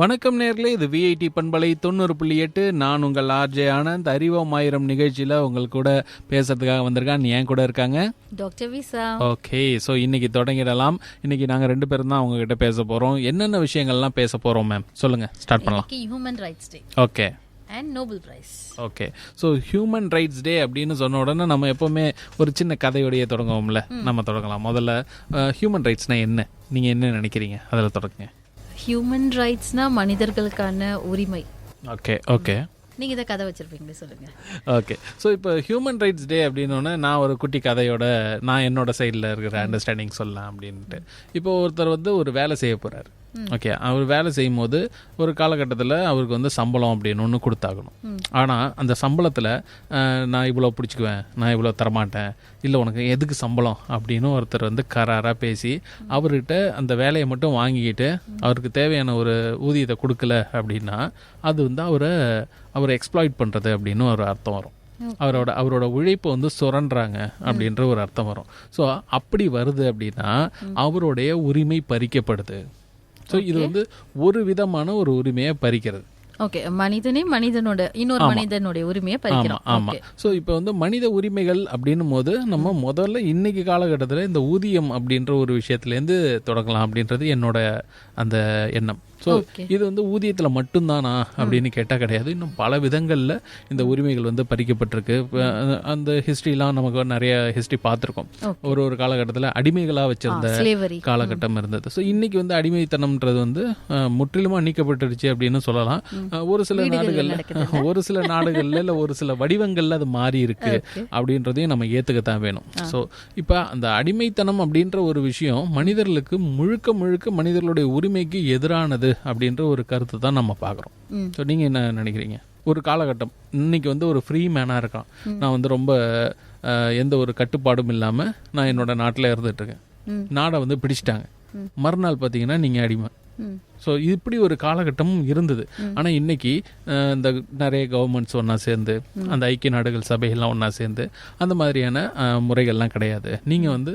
வணக்கம் நேர்களே, இது விஐடி பண்பலை 90.8. நான் உங்கள் ஆர்ஜே ஆனந்த். அறிவோம் ஆயிரம் நிகழ்ச்சியில் உங்கள் கூட பேசுறதுக்காக வந்திருக்கான். என் கூட இருக்காங்க டாக்டர் விசா. ஓகே, ஸோ இன்னைக்கு தொடங்கிடலாம். இன்னைக்கு நாங்கள் 2 பேரும் தான் உங்ககிட்ட பேச போகிறோம். என்னென்ன விஷயங்கள்லாம் பேச போகிறோம் மேம்? சொல்லுங்கள், ஸ்டார்ட் பண்ணலாம். Human rights day okay and Nobel prize. Okay, so human rights day அப்படின்னு சொன்ன உடனே நம்ம எப்போவுமே ஒரு சின்ன கதையோடையே தொடங்குவோம்ல, நம்ம தொடங்கலாம். முதல்ல ஹியூமன் ரைட்ஸ்னால் என்ன, நீங்கள் என்ன நினைக்கிறீங்க, அதில் தொடங்குங்க. ஹியூமன் ரைட்ஸ்னா மனிதர்களுக்கான உரிமை. ஓகே ஓகே, நீங்கள் இதை கதை வச்சுருப்பீங்களே, சொல்லுங்கள். ஓகே, ஸோ இப்போ ஹியூமன் ரைட்ஸ் டே அப்படின்னோடனே நான் ஒரு குட்டி கதையோட நான் என்னோட சைடில் இருக்கிற அண்டர்ஸ்டாண்டிங் சொல்லலாம் அப்படின்ட்டு. இப்போ ஒருத்தர் வந்து ஒரு வேலை செய்ய போகிறார். ஓகே, அவர் வேலை செய்யும் போது ஒரு காலகட்டத்தில் அவருக்கு வந்து சம்பளம் அப்படின்னு ஒன்று கொடுத்தாகணும். ஆனால் அந்த சம்பளத்தில் நான் இவ்வளோ பிடிச்சிக்குவேன், நான் இவ்வளோ தரமாட்டேன், இல்லை உனக்கு எதுக்கு சம்பளம் அப்படின்னு ஒருத்தர் வந்து கராராக பேசி அவர்கிட்ட அந்த வேலையை மட்டும் வாங்கிக்கிட்டு அவருக்கு தேவையான ஒரு ஊதியத்தை கொடுக்கல அப்படின்னா அது வந்து அவரை எக்ஸ்ப்ளாய்ட் பண்ணுறது அப்படின்னு ஒரு அர்த்தம் வரும். அவரோட உழைப்பை வந்து சுரண்டுறாங்க அப்படின்ற ஒரு அர்த்தம் வரும். ஸோ அப்படி வருது அப்படின்னா அவருடைய உரிமை பறிக்கப்படுது. ஸோ இது வந்து ஒரு விதமான ஒரு உரிமையை பறிக்கிறது. ஓகே, மனிதனோட இன்னொரு மனிதனுடைய உரிமையை பறிக்கிறோம். ஆமா. ஸோ இப்போ வந்து மனித உரிமைகள் அப்படின்னும் போது நம்ம முதல்ல இன்னைக்கு காலகட்டத்தில் இந்த ஊதியம் அப்படின்ற ஒரு விஷயத்துலேருந்து தொடங்கலாம் அப்படின்றது என்னோட அந்த எண்ணம். ஸோ இது வந்து ஊதியத்தில் மட்டும்தானா அப்படின்னு கேட்டால் கிடையாது. இன்னும் பல விதங்களில் இந்த உரிமைகள் வந்து பறிக்கப்பட்டிருக்கு. அந்த ஹிஸ்ட்ரிலாம் நமக்கு நிறைய ஹிஸ்ட்ரி பார்த்துருக்கோம். ஒரு காலகட்டத்தில் அடிமைகளாக வச்சிருந்த காலகட்டம் இருந்தது. ஸோ இன்னைக்கு வந்து அடிமைத்தனம்ன்றது வந்து முற்றிலுமாக நீக்கப்பட்டுருச்சு அப்படின்னு சொல்லலாம். ஒரு சில நாடுகளில் இல்லை ஒரு சில வடிவங்களில் அது மாறி இருக்கு அப்படின்றதையும் நம்ம ஏற்றுக்கத்தான் வேணும். ஸோ இப்போ அந்த அடிமைத்தனம் அப்படின்ற ஒரு விஷயம் மனிதர்களுக்கு முழுக்க மனிதர்களுடைய உரிமைக்கு எதிரானது அப்படின்ற ஒரு கருத்து தான் நம்ம பார்க்குறோம். ஸோ நீங்கள் என்ன நினைக்கிறீங்க? ஒரு காலகட்டம் இன்னைக்கு வந்து ஒரு ஃப்ரீ மேனாக இருக்கான். நான் வந்து ரொம்ப எந்த ஒரு கட்டுப்பாடும் இல்லாமல் நான் என்னோட நாட்டில் இருந்துகிட்ருக்கேன். நாடை வந்து பிடிச்சிட்டாங்க. மறுநாள் பார்த்தீங்கன்னா நீங்கள் அடிமை. ஸோ இப்படி ஒரு காலகட்டமும் இருந்தது. ஆனால் இன்னைக்கு இந்த நிறைய கவர்மெண்ட்ஸ் ஒன்றா சேர்ந்து அந்த ஐக்கிய நாடுகள் சபைகள்லாம் ஒன்றா சேர்ந்து அந்த மாதிரியான முறைகள்லாம் கிடையாது. நீங்கள் வந்து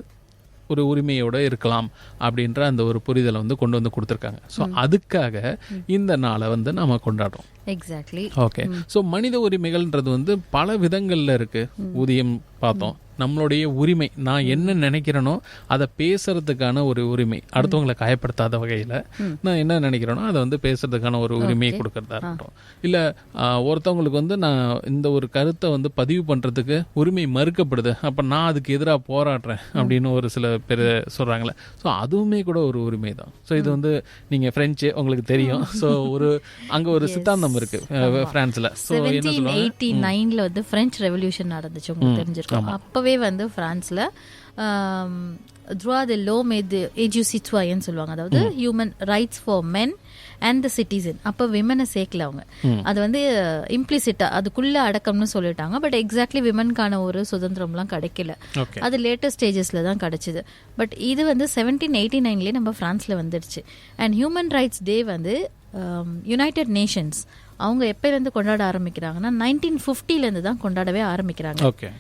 ஒரு உரிமையோடு இருக்கலாம் அப்படின்ற அந்த ஒரு புரிதலை வந்து கொண்டு வந்து கொடுத்துருக்காங்க. ஸோ அதுக்காக இந்த நாளை வந்து நம்ம கொண்டாடுறோம். எக்ஸாக்ட்லி. ஓகே, ஸோ மனித உரிமைகள்ன்றது வந்து பல விதங்களில் இருக்குது. ஊதியம் பார்த்தோம், நம்மளுடைய உரிமை, நான் என்ன நினைக்கிறேனோ அதை பேசுறதுக்கான ஒரு உரிமை, அடுத்தவங்களை காயப்படுத்தாத வகையில் நான் என்ன நினைக்கிறேனோ அதை வந்து பேசுறதுக்கான ஒரு உரிமையை கொடுக்கறதா இருக்கட்டும். இல்லை ஒருத்தவங்களுக்கு வந்து நான் இந்த ஒரு கருத்தை வந்து பதிவு பண்ணுறதுக்கு உரிமை மறுக்கப்படுது, அப்போ நான் அதுக்கு எதிராக போராடுறேன் அப்படின்னு ஒரு சில பேர் சொல்கிறாங்களே. ஸோ அதுவுமே கூட ஒரு உரிமை தான். ஸோ இது வந்து நீங்கள் ஃப்ரெஞ்சு உங்களுக்கு தெரியும். ஸோ அங்கே ஒரு சித்தாந்தம் இருக்கு பிரான்ஸ்ல. 1789 வந்து பிரெஞ்சு ரெவல்யூஷன் நடந்துச்சு, உங்களுக்கு தெரிஞ்சிருக்கும். அப்பவே வந்து பிரான்ஸ்ல droit de l'homme et du citoyen சொல்லுவாங்க, அதாவது human rights for men and the citizen. அப்போ விமனை சேர்க்கல அவங்க, அது வந்து இம்ப்ளிசிட்டா அதுக்குள்ள அடக்கம்னு சொல்லிட்டாங்க. பட் எக்ஸாக்ட்லி விமனுக்கான ஒரு சுதந்திரம்லாம் கிடைக்கல. அது லேட்டஸ்ட் ஸ்டேஜஸ்ல தான் கிடைச்சிது. பட் இது வந்து 1789 நம்ம பிரான்ஸ்ல வந்துடுச்சு. அண்ட் ஹியூமன் ரைட்ஸ் டே வந்து யுனைடெட் நேஷன்ஸ் அவங்க எப்போலேருந்து கொண்டாட ஆரம்பிக்கிறாங்கன்னா 1950 தான் கொண்டாடவே ஆரம்பிக்கிறாங்க.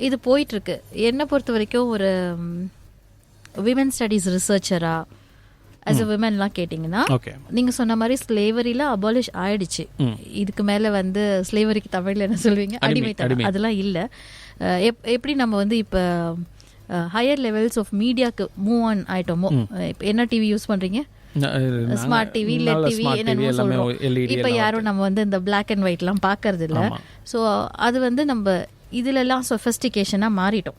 இது போயிட்டு இருக்கு. என்னை பொறுத்த வரைக்கும் ஒரு விமன் ஸ்டடீஸ் ரிசர்ச்சரா ஆஸ் அ விமன்லாம் கேட்டிங்கன்னா, நீங்க சொன்ன மாதிரி ஸ்லேவரிலாம் அபாலிஷ் ஆயிடுச்சு. இதுக்கு மேல வந்து ஸ்லேவரிக்கு தமிழ்ல என்ன சொல்வீங்க, அடிமைத்தனம், அதெல்லாம் இல்லை. எப்படி நம்ம வந்து இப்போ ஹையர் லெவல்ஸ் ஆஃப் மீடியாவுக்கு மூவ் ஆன் ஆயிட்டோமோ. என்ன டிவி யூஸ் பண்றீங்க? ஸ்மார்ட் டிவி, லெட் டிவி, என்னென்ன சொல்றோம். இப்ப யாரும் நம்ம வந்து இந்த பிளாக் அண்ட் ஒயிட் எல்லாம் பாக்குறது இல்ல. சோ அது வந்து நம்ம இதுல எல்லாம் சொஃபிஸ்டிகேஷனா மாறிட்டோம்.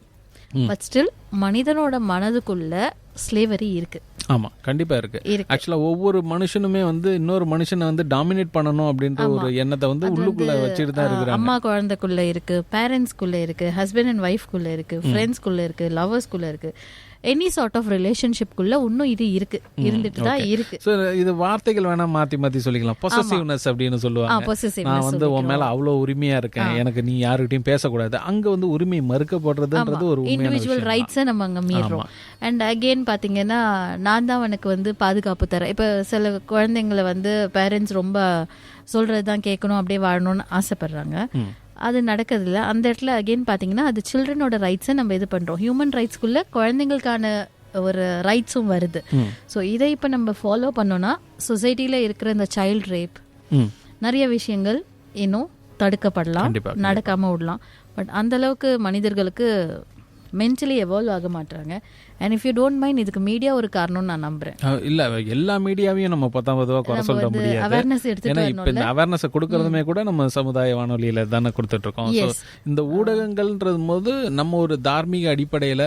பட் ஸ்டில் மனிதனோட மனதுக்குள்ள ஸ்லேவரி இருக்கு. ஆமா, கண்டிப்பா இருக்கு. ஆக்சுவலா ஒவ்வொரு மனுஷனுமே வந்து இன்னொரு மனுஷனை வந்து டாமினேட் பண்ணணும் அப்படின்ற ஒரு எண்ணத்தை வந்து உள்ளுக்குள்ள வச்சுட்டு தான் இருக்கிறாங்க. அம்மா குழந்தைக்குள்ள இருக்கு, பேரண்ட்ஸ்குள்ள இருக்கு, ஹஸ்பண்ட் அண்ட் ஒய்ஃப்குள்ள இருக்கு, ஃப்ரெண்ட்ஸ்குள்ள இருக்கு, லவர்ஸ்குள்ள இருக்கு, எனி சார்ட் ஆஃப் ரிலேஷன்ஷிப்குள்ள இன்னும் இது இருக்கு, இருந்துட்டு தான் இருக்கு. சோ இது வார்த்தைகள் வேணா மாத்தி சொல்லிக்கலாம். பொசசிவ்னஸ் அப்படின்னு சொல்லுவாங்க. நான் வந்து உன் மேல அவ்வளவு உரிமையா இருக்கேன், எனக்கு நீ யாருக்கிட்டையும் பேசக்கூடாது. அங்க வந்து உரிமை மறுக்கப்படுறதுன்றது ஒரு இண்டிவிஜுவல் ரைட்ஸை நம்ம அங்க மீறோம். அண்ட் அகெயின் பாத்தீங்கன்னா, நான் தான் அவனுக்கு வந்து பாதுகாப்பு தரேன். இப்ப சில குழந்தைங்களை வந்து பேரண்ட்ஸ் ரொம்ப சொல்றதுதான் கேட்கணும், அப்படியே வாழணும்னு ஆசைப்படுறாங்க. அது நடக்கிறதில்ல. அந்த இடத்துல அகெயின் பார்த்தீங்கன்னா அது சில்ட்ரனோட ரைட்ஸை நம்ம இது பண்ணுறோம். ஹியூமன் ரைட்ஸ்குள்ளே குழந்தைங்களுக்கான ஒரு ரைட்ஸும் வருது. ஸோ இதை இப்போ நம்ம ஃபாலோ பண்ணோன்னா சொசைட்டியில் இருக்கிற இந்த சைல்ட் ரேப் நிறைய விஷயங்கள் இன்னும் தடுக்கப்படலாம், நடக்காமல் விடலாம். பட் அந்தளவுக்கு மனிதர்களுக்கு மென்டலி எவால்வ் ஆக மாட்டாங்க. And if you don't mind, இதுக்கு மீடியா ஒரு காரணம்னு நான் நம்புறேன். இல்ல எல்லா மீடியாவையும் நம்ம 10 குறை சொல்ல முடியாது. அவேர்னஸ் எடுத்துட்டு இப்ப இந்த அவேர்னஸ் கொடுக்கறதுமே கூட நம்ம சமுதாய வானொலியில தானே கொடுத்துட்டு இருக்கோம். இந்த ஊடகங்கள்ன்றது போது நம்ம ஒரு தார்மீக அடிப்படையில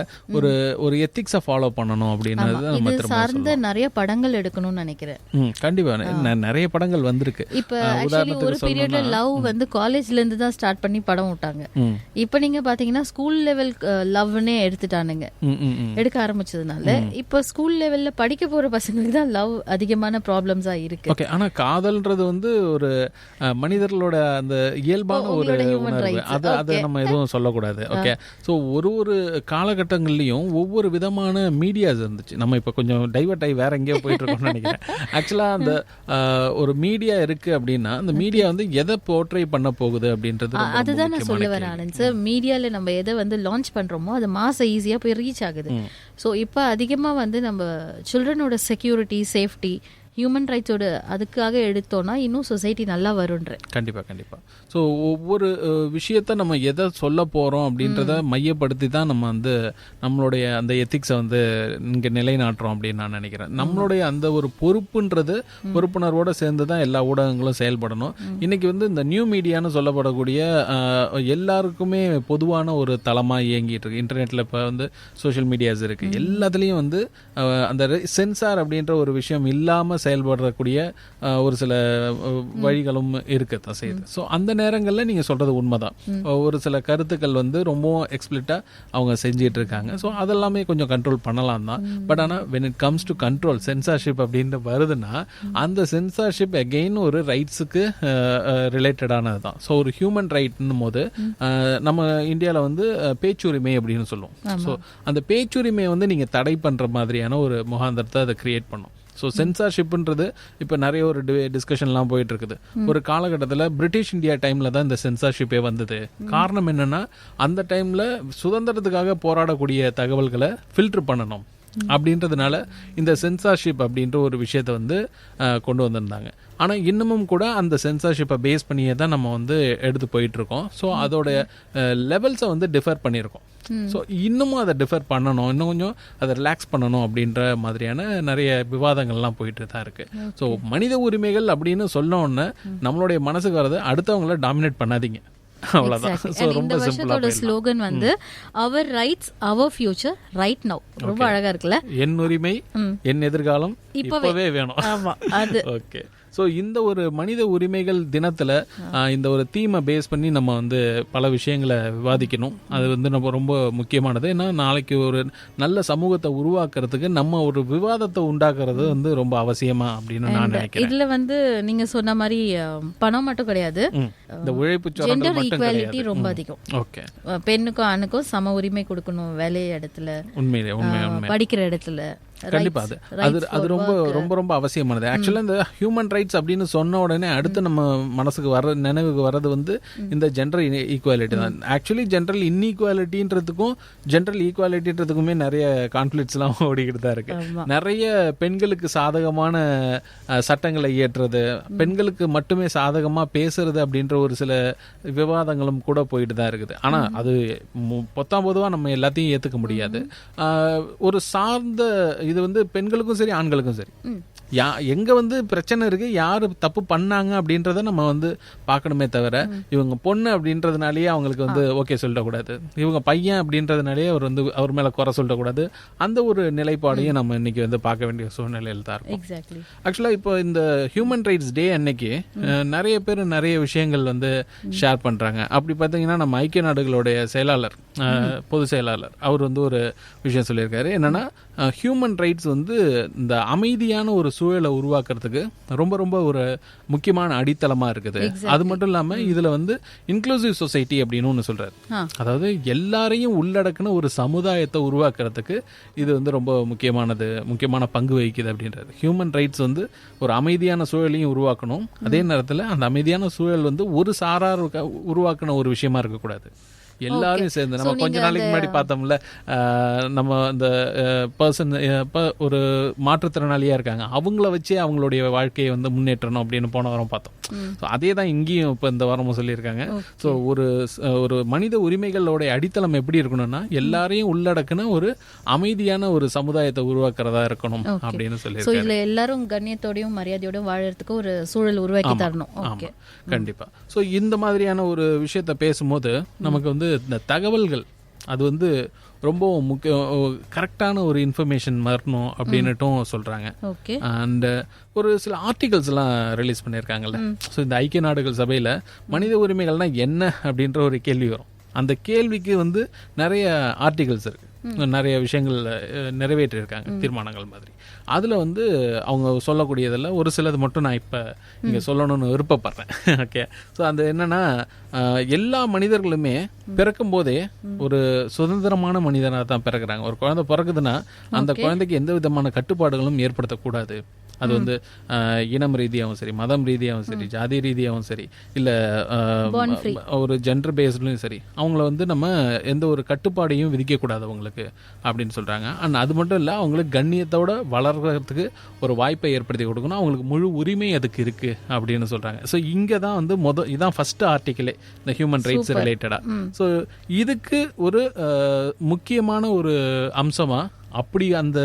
ஒரு எத்திக்ஸை ஃபாலோ பண்ணணும் அப்படின்றது நம்ம சார்ந்த நிறைய படங்கள் எடுக்கணும்னு நினைக்கிறேன். கண்டிப்பா நிறைய படங்கள் வந்திருக்கு. இப்ப ஆக்சுவலி ஒரு பீரியட்ல லவ் வந்து காலேஜ்ல இருந்து தான் ஸ்டார்ட் பண்ணி படம் விட்டாங்க. இப்ப நீங்க பாத்தீங்கன்னா ஸ்கூல் லெவல் லவ்னே எடுத்துட்டானுங்க. எடுக்க ஆரம்பிச்சதுனால இப்ப ஸ்கூல் லெவல்ல படிக்க போற பசங்களுக்கு தான் லவ் அதிகமான ப்ராப்ளம்ஸா இருக்கு. ஓகே, ஆனா காதல்ன்றது வந்து ஒரு மனிதர்களோட அந்த இயல்பான ஒரு உணர்வு. அதை நம்ம எதுவும் சொல்லக்கூடாது. ஓகே, ஸோ ஒரு காலகட்டங்கள்லயும் ஒவ்வொரு விதமான மீடியாஸ் இருந்துச்சு. நம்ம இப்ப கொஞ்சம் டைவர்ட் ஆகி வேற எங்கேயோ போயிட்டு இருக்கோம்னு நினைக்கிறேன். ஆக்சுவலா அந்த ஒரு மீடியா இருக்கு அப்படின்னா அந்த மீடியா வந்து எதை போர்ட்ரை பண்ண போகுது அப்படின்றது அதுதான் நான் சொல்ல வரேன் ஆனந்த் சார். மீடியால நம்ம எதை வந்து லான்ச் பண்றோமோ அது மாச ஈஸியா போய் ரீச் ஆகுது. ஸோ இப்போ அதிகமாக வந்து நம்ம சில்ட்ரனோட செக்யூரிட்டி, சேஃப்டி, ஹியூமன் ரைட்ஸோட அதுக்காக எடுத்தோம்னா இன்னும் சொசைட்டி நல்லா வரும்ன்ற. கண்டிப்பாக. ஸோ ஒவ்வொரு விஷயத்த நம்ம எதை சொல்ல போகிறோம் அப்படின்றத மையப்படுத்தி தான் நம்ம வந்து நம்மளுடைய அந்த எத்திக்ஸை வந்து இங்கே நிலைநாட்டுறோம் அப்படின்னு நான் நினைக்கிறேன். நம்மளுடைய அந்த ஒரு பொறுப்புணர்வோடு சேர்ந்து தான் எல்லா ஊடகங்களும் செயல்படணும். இன்னைக்கு வந்து இந்த நியூ மீடியான்னு சொல்லப்படக்கூடிய எல்லாருக்குமே பொதுவான ஒரு தளமாக இயங்கிட்டு இருக்கு. இன்டர்நெட்டில் இப்போ வந்து சோஷியல் மீடியாஸ் இருக்குது. எல்லாத்துலேயும் வந்து அந்த சென்சார் அப்படின்ற ஒரு விஷயம் இல்லாமல் செயல்படக்கூடிய ஒரு சில வழிகளும் இருக்கத்தான் செய்யுது. ஸோ அந்த நேரங்களில் நீங்கள் சொல்கிறது உண்மைதான். ஒரு சில கருத்துக்கள் வந்து ரொம்பவும் எக்ஸ்பிளிட்டாக அவங்க செஞ்சிட்டு இருக்காங்க. ஸோ அதெல்லாமே கொஞ்சம் கண்ட்ரோல் பண்ணலாம் தான். பட் ஆனால் when it comes to control, censorship அப்படின்ற வருதுன்னா அந்த சென்சார்ஷிப் அகெயின் ஒரு ரைட்ஸுக்கு ரிலேட்டடானது தான். ஸோ ஒரு ஹியூமன் ரைட்னும் போது நம்ம இந்தியாவில் வந்து பேச்சுரிமை அப்படின்னு சொல்லுவோம். ஸோ அந்த பேச்சுரிமையை வந்து நீங்கள் தடை பண்ணுற மாதிரியான ஒரு முகாந்திரத்தை அதை கிரியேட் பண்ணும். ஸோ சென்சார்ஷிப்ன்றது இப்போ நிறைய ஒரு டிஸ்கஷன்லாம் போயிட்டு இருக்குது. ஒரு காலகட்டத்தில் பிரிட்டிஷ் இந்தியா டைமில் தான் இந்த சென்சார்ஷிப்பே வந்தது. காரணம் என்னன்னா அந்த டைமில் சுதந்திரத்துக்காக போராடக்கூடிய தகவல்களை ஃபில்டர் பண்ணணும் அப்படின்றதுனால இந்த சென்சார்ஷிப் அப்படின்ற ஒரு விஷயத்தை வந்து கொண்டு வந்திருந்தாங்க. ஆனால் இன்னமும் கூட அந்த சென்சார்ஷிப்பை பேஸ் பண்ணியே தான் நம்ம வந்து எடுத்து போயிட்டுருக்கோம். ஸோ அதோட லெவல்ஸை வந்து டிஃபர் பண்ணியிருக்கோம். ஸோ இன்னமும் அதை டிஃபர் பண்ணணும், இன்னும் கொஞ்சம் அதை ரிலாக்ஸ் பண்ணணும் அப்படின்ற மாதிரியான நிறைய விவாதங்கள்லாம் போயிட்டு தான் இருக்கு. ஸோ மனித உரிமைகள் அப்படின்னு சொன்னோன்னே நம்மளுடைய மனசுக்கு வரது அடுத்தவங்கள டாமினேட் பண்ணாதீங்க, அவ்வளவுதான். இந்த வருஷத்தோட ஸ்லோகன் வந்து our rights our future right now. ரொம்ப அழகா இருக்குல்ல. என் உரிமை என் எதிர்காலம் இப்பவே வேணும். ஓகே, ஸோ இந்த ஒரு மனித உரிமைகள் தினத்தில் இந்த ஒரு தீமை பேஸ் பண்ணி நம்ம வந்து பல விஷயங்களை விவாதிக்கணும். அது வந்து நம்ம ரொம்ப முக்கியமானது. ஏன்னா நாளைக்கு ஒரு நல்ல சமூகத்தை உருவாக்குறதுக்கு நம்ம ஒரு விவாதத்தை உண்டாக்குறது வந்து ரொம்ப அவசியமா அப்படின்னு நான் நினைக்கிறேன். இதுல வந்து நீங்க சொன்ன மாதிரி பணம் மட்டும் கிடையாது, இந்த உழைப்பு ஜெண்டர் ஈக்குவாலிட்டி ரொம்ப அதிகம். ஓகே, பெண்ணுக்கும் ஆணுக்கும் சம உரிமை கொடுக்கணும். வேலை இடத்துல, உண்மையிலே படிக்கிற இடத்துல கண்டிப்பா அது ரொம்ப ரொம்ப ரொம்ப அவசியமானது. ஆக்சுவலா இந்த ஹியூமன் ரைட்ஸ் அப்படின்னு சொன்ன உடனே அடுத்து நம்ம மனசுக்கு வர நினைவுக்கு வர்றது வந்து இந்த ஜெண்டர் ஈக்குவாலிட்டி தான். ஆக்சுவலி ஜென்ரல் இன்இக்குவாலிட்டின்றதுக்கும் ஜென்ரல் ஈக்குவாலிட்டின்றதுக்குமே நிறைய கான்ஃபிளிக்ட்ஸ் எல்லாம் ஓடிக்கிட்டு தான் இருக்கு. நிறைய பெண்களுக்கு சாதகமான சட்டங்களை இயற்றுறது, பெண்களுக்கு மட்டுமே சாதகமா பேசுறது அப்படின்ற ஒரு சில விவாதங்களும் கூட போயிட்டு தான் இருக்குது. ஆனா அது பொதுவா நம்ம எல்லாத்தையும் ஏத்துக்க முடியாது. ஒரு சார்ந்த இது வந்து பெண்களுக்கும் சரி ஆண்களுக்கும் சரி, எங்க வந்து பிரச்சனை இருக்கு, யாரு தப்பு பண்ணாங்க அப்படின்றத நம்ம வந்து பார்க்கணுமே தவிர இவங்க பொண்ணு அப்படின்றதுனாலேயே அவங்களுக்கு வந்து ஓகே சொல்லக்கூடாது, இவங்க பையன் அப்படின்றதுனாலேயே அவர் வந்து அவர் மேல குறை சொல்லக்கூடாது. அந்த ஒரு நிலைப்பாடையும் நம்ம இன்னைக்கு வந்து பார்க்க வேண்டிய சூழ்நிலையில் தான் இருக்கும். ஆக்சுவலா இப்போ இந்த ஹியூமன் ரைட்ஸ் டே அன்னைக்கு நிறைய பேர் நிறைய விஷயங்கள் வந்து ஷேர் பண்றாங்க. அப்படி பார்த்தீங்கன்னா நம்ம ஐக்கிய நாடுகளுடைய செயலாளர், பொதுச் செயலாளர், அவர் வந்து ஒரு விஷயம் சொல்லியிருக்காரு. என்னன்னா ஹியூமன் ரைட்ஸ் வந்து இந்த அமைதியான ஒரு சூழலை உருவாக்குறதுக்கு ரொம்ப ரொம்ப ஒரு முக்கியமான அடித்தளமா இருக்குது. அது மட்டும் இல்லாம இதுல வந்து இன்க்ளூசிவ் சொசைட்டி அப்படின்னு ஒன்று சொல்றாரு. அதாவது எல்லாரையும் உள்ளடக்கின ஒரு சமுதாயத்தை உருவாக்குறதுக்கு இது வந்து ரொம்ப முக்கியமான பங்கு வகிக்குது அப்படின்றது. ஹியூமன் ரைட்ஸ் வந்து ஒரு அமைதியான சூழலையும் உருவாக்கணும், அதே நேரத்தில் அந்த அமைதியான சூழல் வந்து ஒரு சாரார் உருவாக்கின ஒரு விஷயமா இருக்கக்கூடாது. எல்லாரும் சேர்ந்து நம்ம கொஞ்ச நாளைக்கு முன்னாடி பார்த்தோம்ல, நம்ம இந்த பர்சன் ஒரு மாற்றுத்திறனாளியா இருக்காங்க, அவங்கள வச்சே அவங்களுடைய வாழ்க்கையை வந்து முன்னேற்றணும் அப்படின்னு போன வாரம் பார்த்தோம். ஸோ அதே தான் இங்கேயும் இப்போ இந்த வாரமும் சொல்லியிருக்காங்க. ஸோ ஒரு மனித உரிமைகளோட அடித்தளம் எப்படி இருக்கணும்னா எல்லாரையும் உள்ளடக்குன ஒரு அமைதியான ஒரு சமுதாயத்தை உருவாக்குறதா இருக்கணும் அப்படின்னு சொல்லி எல்லாரும் கண்ணியத்தோடையும் மரியாதையோடும் வாழறதுக்கு ஒரு சூழல் உருவாக்கி தரணும். ஆமா, கண்டிப்பா. ஸோ இந்த மாதிரியான ஒரு விஷயத்த பேசும்போது நமக்கு வந்து இந்த தகவல்கள் அது வந்து ரொம்ப முக்கிய கரெக்டான ஒரு இன்ஃபர்மேஷன் வரணும் அப்படின்னுட்டும் சொல்றாங்க. அண்ட் ஒரு சில ஆர்டிகல்ஸ் எல்லாம் ரிலீஸ் பண்ணியிருக்காங்கல்ல. ஸோ இந்த ஐக்கிய நாடுகள் சபையில மனித உரிமைகள்னா என்ன அப்படின்ற ஒரு கேள்வி வரும். அந்த கேள்விக்கு வந்து நிறைய ஆர்டிகல்ஸ் இருக்கு, நிறைய விஷயங்கள் நிறைவேற்றியிருக்காங்க, தீர்மானங்கள் மாதிரி. அதில் வந்து அவங்க சொல்லக்கூடியதில் ஒரு சிலது மட்டும் நான் இப்போ இங்கே சொல்லணும்னு விருப்பப்படுறேன். ஓகே. ஸோ அந்த என்னன்னா, எல்லா மனிதர்களுமே பிறக்கும் போதே ஒரு சுதந்திரமான மனிதனாக தான் பிறக்கிறாங்க. ஒரு குழந்தை பிறக்குதுன்னா அந்த குழந்தைக்கு எந்த விதமான கட்டுப்பாடுகளும் ஏற்படுத்தக்கூடாது. அது வந்து இனம் ரீதியாகவும் சரி, மதம் ரீதியாகவும் சரி, ஜாதி ரீதியாகவும் சரி, இல்லை ஒரு ஜெண்டர் பேஸ்ட்லையும் சரி, அவங்கள வந்து நம்ம எந்த ஒரு கட்டுப்பாடையும் விதிக்கக்கூடாது அவங்களுக்கு அப்படின்னு சொல்கிறாங்க. அண்ட் அது மட்டும் இல்லை, அவங்களுக்கு கண்ணியத்தோட வளர்கிறதுக்கு ஒரு வாய்ப்பை ஏற்படுத்தி கொடுக்கணும், அவங்களுக்கு முழு உரிமை அதுக்கு இருக்குது அப்படின்னு சொல்கிறாங்க. ஸோ இங்கே தான் வந்து இதான் ஃபர்ஸ்ட் ஆர்டிக்கிளே இந்த ஹியூமன் ரைட்ஸ் ரிலேட்டடாக. ஸோ இதுக்கு ஒரு முக்கியமான ஒரு அம்சமாக அப்படி அந்த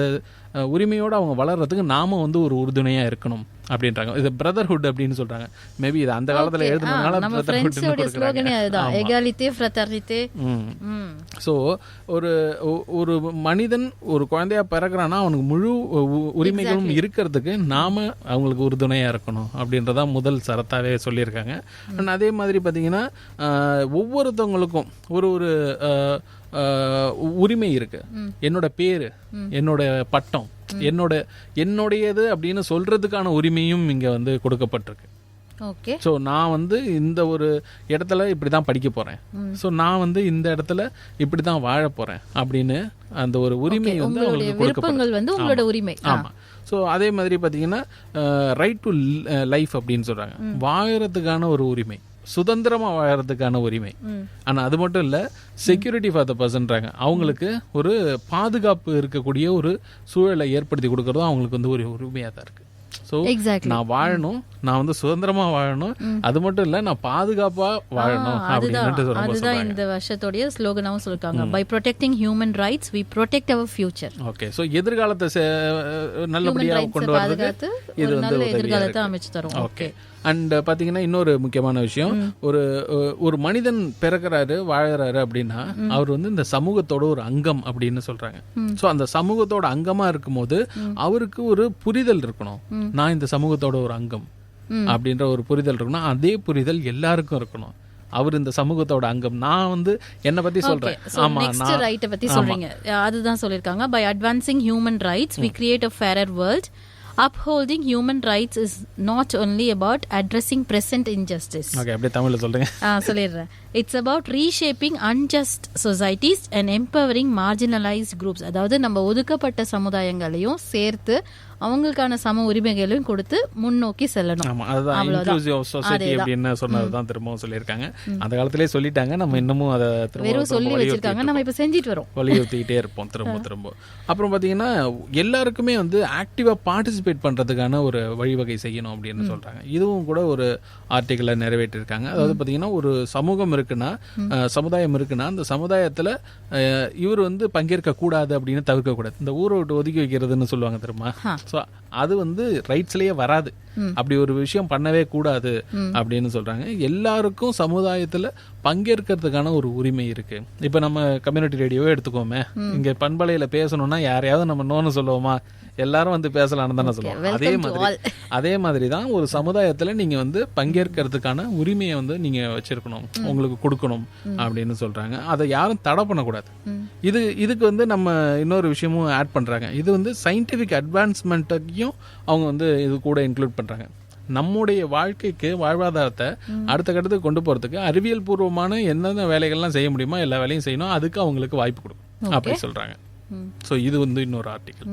உரிமையோடு அவங்க வளர்றதுக்கு நாம வந்து ஒரு உறுதுணையா இருக்கணும் அப்படின்றாங்க. இது பிரதர்ஹுட் அப்படின்னு சொல்றாங்க. மேபி இது அந்த காலத்துல எழுதுனதுனால ஸோ ஒரு மனிதன் ஒரு குழந்தையா பிறகுறான்னா அவனுக்கு முழு உரிமைகளும் இருக்கிறதுக்கு நாம அவங்களுக்கு உறுதுணையா இருக்கணும் அப்படின்றதா முதல் சரத்தாவே சொல்லியிருக்காங்க. அண்ட் அதே மாதிரி பார்த்தீங்கன்னா ஒவ்வொருத்தவங்களுக்கும் ஒரு ஒரு உரிமை இருக்கு. என்னோட பேரு, என்னோட பட்டம், என்னுடையது அப்படின்னு சொல்றதுக்கான உரிமையும் இங்க வந்து கொடுக்கப்பட்டிருக்கு. ஓகே. ஸோ நான் வந்து இந்த ஒரு இடத்துல இப்படி தான் படிக்க போறேன், ஸோ நான் வந்து இந்த இடத்துல இப்படி தான் வாழ போறேன் அப்படின்னு அந்த ஒரு உரிமை வந்து அவங்களுக்கு கொடுக்கப்பட்டிருக்கு. ஆமா. ஸோ அதே மாதிரி பார்த்தீங்கன்னா ரைட் டு லைஃப் அப்படின்னு சொல்றாங்க. வாழறதுக்கான ஒரு உரிமை, சுதந்திரமா வாழறதுக்கான உரிமை. ஆனா அது மட்டும் இல்ல, செக்யூரிட்டி ஃபார் த பர்சன்றாங்க. அவங்களுக்கு ஒரு பாதுகாப்பு இருக்கக்கூடிய ஒரு சூழலை ஏற்படுத்தி கொடுக்கறதும் அவங்களுக்கு வந்து ஒரு உரிமையா தான் இருக்கு. ஸோ நான் வாழணும், நான் வந்து சுதந்திரமா வாழணும், அது மட்டும் இல்ல நான் பாதுகாப்பா வாழணும் அப்படின்னு. அதுதான் இந்த வருஷத்தோடைய ஸ்லோகனாவும் சொல்லிருக்காங்க. By protecting human rights we protect our future. Okay. So எதிர்காலத்தை நல்லபடியா கொண்டு வரதுக்கு இது வந்து எதிர்காலத்தை அமைச்சு தரும். ஓகே. அண்ட் பாத்தீங்கன்னா இன்னொரு முக்கியமான விஷயம், ஒரு மனிதன் பிறக்கிறாரு வாழறாரு அப்படின்னா அவர் வந்து இந்த சமூகத்தோட ஒரு அங்கம் அப்படின்னு சொல்றாங்க. சோ அந்த சமூகத்தோட அங்கமா இருக்கும்போது அவருக்கு ஒரு புரிதல் இருக்கணும், நான் இந்த சமூகத்தோட ஒரு அங்கம் அப்படின்ற ஒரு புரிதல் இருக்கணும். அதே புரிதல் எல்லாருக்கும் இருக்கணும். அவர் இந்த சமூகத்தோட அங்கம். நான் வந்து என்ன பத்தி சொல்றேன். ஆமா, நெக்ஸ்ட் ரைட் பத்தி சொல்றீங்க. அதுதான் சொல்லிருக்காங்க. By advancing human rights we create a fairer world. Upholding human rights is not only about addressing present injustice. Okay, அப்படியே தமிழ்ல சொல்றேன். சொல்லிடுறேன். It's about reshaping unjust societies and empowering marginalized groups. அதாவது நம்ம ஒதுக்கப்பட்ட சமுதாயங்களையும் சேர்த்து அவங்களுக்கான சம உரிமைகளையும் கொடுத்து முன்னோக்கி செல்லணும். ஆமா, அதுதான் இன்க்ளூசிவ் சொசைட்டி அப்படின்னு சொன்னதுதான் திரும்பவும் சொல்லியிருக்காங்க. அந்த காலத்திலே சொல்லிட்டாங்க, நம்ம இன்னமும் அதை வெறும் சொல்லி வச்சிருக்காங்க, நம்ம இப்ப செஞ்சுட்டு வரோம், வலியுறுத்திக்கிட்டே இருப்போம் திரும்ப. அப்புறம் பாத்தீங்கன்னா எல்லாருக்குமே வந்து ஆக்டிவா பார்ட்டிசிபேட் பண்றதுக்கான ஒரு வழிவகை செய்யணும் அப்படின்னு சொல்றாங்க. இதுவும் கூட ஒரு ஆர்டிகிள நிறைவேற்றிருக்காங்க. அதாவது பாத்தீங்கன்னா ஒரு சமூகம் இருக்குன்னா, சமுதாயம் இருக்குன்னா, அந்த சமுதாயத்துல இவர் வந்து பங்கேற்க கூடாது அப்படின்னு தவிர்க்க கூடாது. இந்த ஊரை விட்டு ஒதுக்கி வைக்கிறதுன்னு சொல்லுவாங்க தெரியுமா. ஸோ அது வந்து ரைட்ஸ்லயே வராது, அப்படி ஒரு விஷயம் பண்ணவே கூடாது அப்படின்னு சொல்றாங்க. எல்லாருக்கும் சமுதாயத்துல பங்கேற்கிறதுக்கான ஒரு உரிமை இருக்கு. இப்ப நம்ம கம்யூனிட்டி ரேடியோவே எடுத்துக்கோமே, இங்க பண்பலையில பேசணும்னா யாரையாவது நம்ம நோன்னு சொல்லுவோமா? எல்லாரும் வந்து பேசலாம்னு தானே சொல்லுவோம். அதே மாதிரி தான் ஒரு சமுதாயத்துல நீங்க வந்து பங்கேற்கிறதுக்கான உரிமையை வந்து நீங்க வச்சிருக்கணும், உங்களுக்கு கொடுக்கணும் அப்படின்னு சொல்றாங்க. அதை யாரும் தடை பண்ணக்கூடாது. இதுக்கு வந்து நம்ம இன்னொரு விஷயமும் ஆட் பண்றாங்க. இது வந்து சயின்டிபிக் அட்வான்ஸ்மெண்ட்டையும் அவங்க வந்து இது கூட இன்க்ளூட் பண்றாங்க. நம்முடைய வாழ்க்கைக்கு வாழ்வாதாரத்தை அடுத்த கட்டத்துக்கு கொண்டு போறதுக்கு அறிவியல் பூர்வமான என்னென்ன வேலைகள்லாம் செய்ய முடியுமோ எல்லா வேலையும் செய்யணும், அதுக்கு அவங்களுக்கு வாய்ப்பு கொடுக்கும் அப்படி சொல்றாங்க. ஸோ இது வந்து இன்னொரு ஆர்டிகல்.